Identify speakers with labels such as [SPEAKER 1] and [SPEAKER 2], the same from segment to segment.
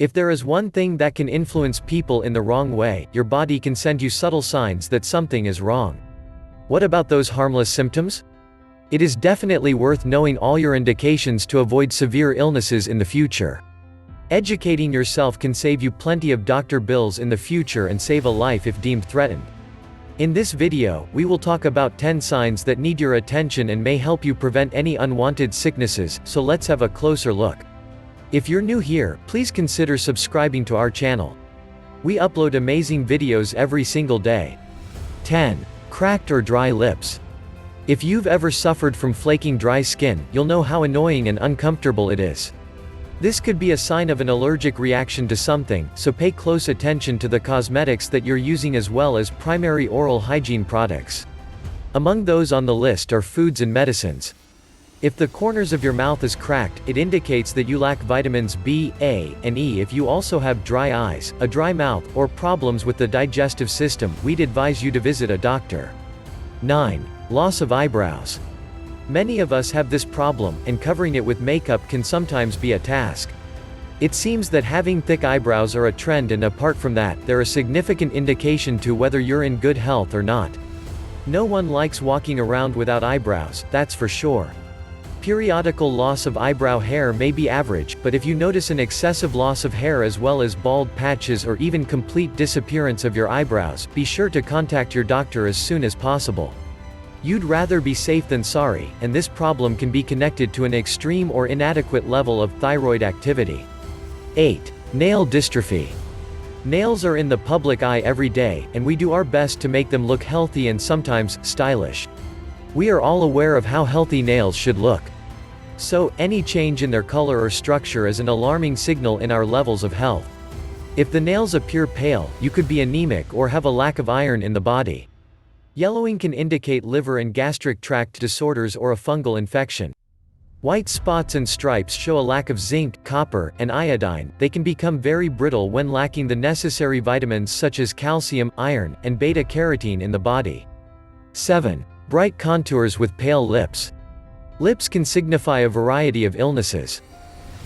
[SPEAKER 1] If there is one thing that can influence people in the wrong way, your body can send you subtle signs that something is wrong. What about those harmless symptoms? It is definitely worth knowing all your indications to avoid severe illnesses in the future. Educating yourself can save you plenty of doctor bills in the future and save a life if deemed threatened. In this video, we will talk about 10 signs that need your attention and may help you prevent any unwanted sicknesses, so let's have a closer look. If you're new here, please consider subscribing to our channel. We upload amazing videos every single day. 10. Cracked or dry lips. If you've ever suffered from flaking dry skin, you'll know how annoying and uncomfortable it is. This could be a sign of an allergic reaction to something, so pay close attention to the cosmetics that you're using as well as primary oral hygiene products. Among those on the list are foods and medicines. If the corners of your mouth is cracked, it indicates that you lack vitamins B, A, and E. If you also have dry eyes, a dry mouth, or problems with the digestive system, we'd advise you to visit a doctor. 9. Loss of eyebrows. Many of us have this problem, and covering it with makeup can sometimes be a task. It seems that having thick eyebrows are a trend, and apart from that, they're a significant indication to whether you're in good health or not. No one likes walking around without eyebrows, that's for sure. Periodical loss of eyebrow hair may be average, but if you notice an excessive loss of hair as well as bald patches or even complete disappearance of your eyebrows, be sure to contact your doctor as soon as possible. You'd rather be safe than sorry, and this problem can be connected to an extreme or inadequate level of thyroid activity. 8. Nail dystrophy. Nails are in the public eye every day, and we do our best to make them look healthy and sometimes stylish. We are all aware of how healthy nails should look. So, any change in their color or structure is an alarming signal in our levels of health. If the nails appear pale, you could be anemic or have a lack of iron in the body. Yellowing can indicate liver and gastric tract disorders or a fungal infection. White spots and stripes show a lack of zinc, copper, and iodine. They can become very brittle when lacking the necessary vitamins such as calcium, iron, and beta-carotene in the body. 7. Bright contours with pale lips. Lips can signify a variety of illnesses.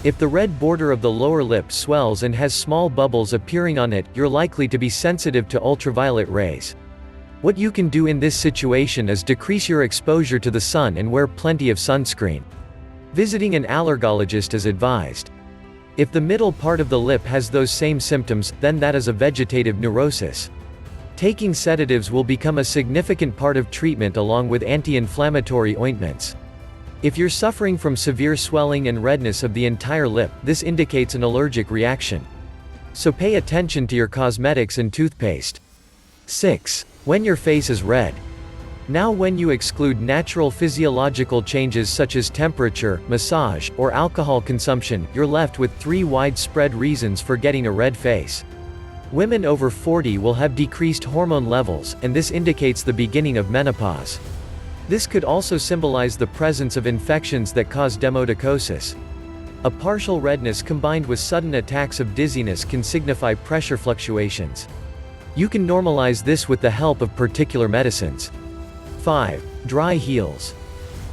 [SPEAKER 1] If the red border of the lower lip swells and has small bubbles appearing on it, you're likely to be sensitive to ultraviolet rays. What you can do in this situation is decrease your exposure to the sun and wear plenty of sunscreen. Visiting an allergologist is advised. If the middle part of the lip has those same symptoms, then that is a vegetative neurosis. Taking sedatives will become a significant part of treatment along with anti-inflammatory ointments. If you're suffering from severe swelling and redness of the entire lip, this indicates an allergic reaction. So pay attention to your cosmetics and toothpaste. 6. When your face is red. Now, when you exclude natural physiological changes such as temperature, massage, or alcohol consumption, you're left with 3 widespread reasons for getting a red face. Women over 40 will have decreased hormone levels, and this indicates the beginning of menopause. This could also symbolize the presence of infections that cause dermatosis. A partial redness combined with sudden attacks of dizziness can signify pressure fluctuations. You can normalize this with the help of particular medicines. 5. Dry heels.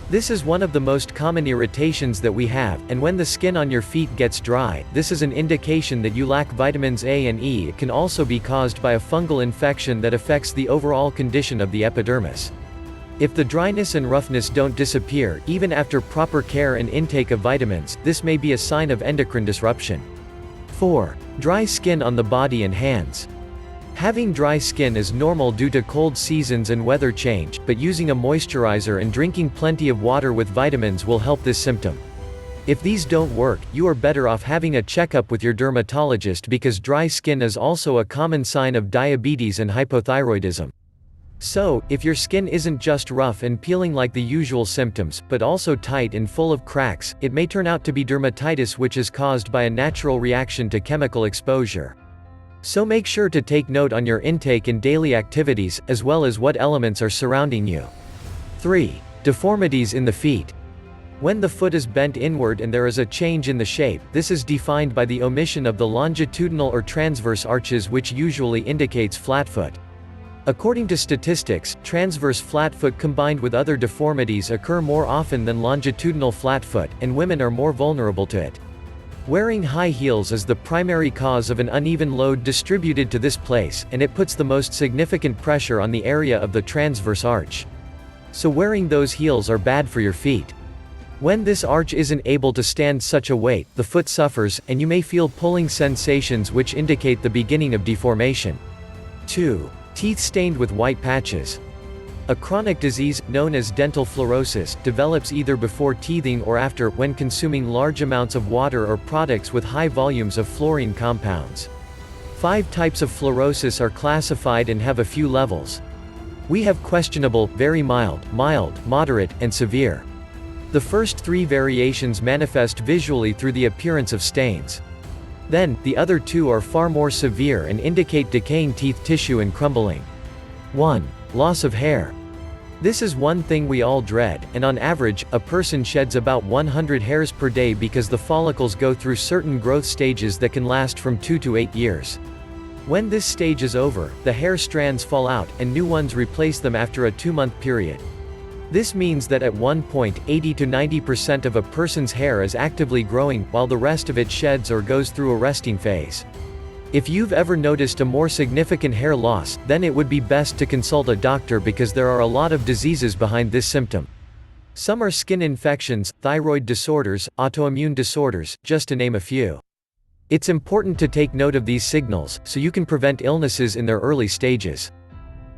[SPEAKER 1] This is one of the most common irritations that we have, and when the skin on your feet gets dry, this is an indication that you lack vitamins A and E. It can also be caused by a fungal infection that affects the overall condition of the epidermis. If the dryness and roughness don't disappear, even after proper care and intake of vitamins, this may be a sign of endocrine disruption. 4. Dry skin on the body and hands. Having dry skin is normal due to cold seasons and weather change, but using a moisturizer and drinking plenty of water with vitamins will help this symptom. If these don't work, you are better off having a checkup with your dermatologist because dry skin is also a common sign of diabetes and hypothyroidism. So, if your skin isn't just rough and peeling like the usual symptoms, but also tight and full of cracks, it may turn out to be dermatitis, which is caused by a natural reaction to chemical exposure. So make sure to take note on your intake and daily activities, as well as what elements are surrounding you. 3. Deformities in the feet. When the foot is bent inward and there is a change in the shape, this is defined by the omission of the longitudinal or transverse arches, which usually indicates flat foot. According to statistics, transverse flat foot combined with other deformities occur more often than longitudinal flat foot, and women are more vulnerable to it. Wearing high heels is the primary cause of an uneven load distributed to this place, and it puts the most significant pressure on the area of the transverse arch. So wearing those heels are bad for your feet. When this arch isn't able to stand such a weight, the foot suffers, and you may feel pulling sensations which indicate the beginning of deformation. 2. Teeth stained with white patches. A chronic disease, known as dental fluorosis, develops either before teething or after, when consuming large amounts of water or products with high volumes of fluorine compounds. 5 types of fluorosis are classified and have a few levels. We have questionable, very mild, moderate, and severe. The first 3 variations manifest visually through the appearance of stains. Then, the other 2 are far more severe and indicate decaying teeth tissue and crumbling. 1. Loss of hair. This is one thing we all dread, and on average, a person sheds about 100 hairs per day because the follicles go through certain growth stages that can last from 2 to 8 years. When this stage is over, the hair strands fall out, and new ones replace them after a 2-month period. This means that at one point, 80 to 90% of a person's hair is actively growing, while the rest of it sheds or goes through a resting phase. If you've ever noticed a more significant hair loss, then it would be best to consult a doctor because there are a lot of diseases behind this symptom. Some are skin infections, thyroid disorders, autoimmune disorders, just to name a few. It's important to take note of these signals, so you can prevent illnesses in their early stages.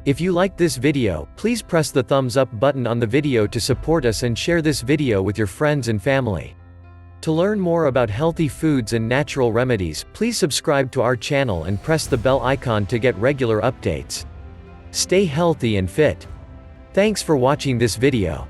[SPEAKER 1] If you liked this video, please press the thumbs up button on the video to support us and share this video with your friends and family. To learn more about healthy foods and natural remedies, please subscribe to our channel and press the bell icon to get regular updates. Stay healthy and fit. Thanks for watching this video.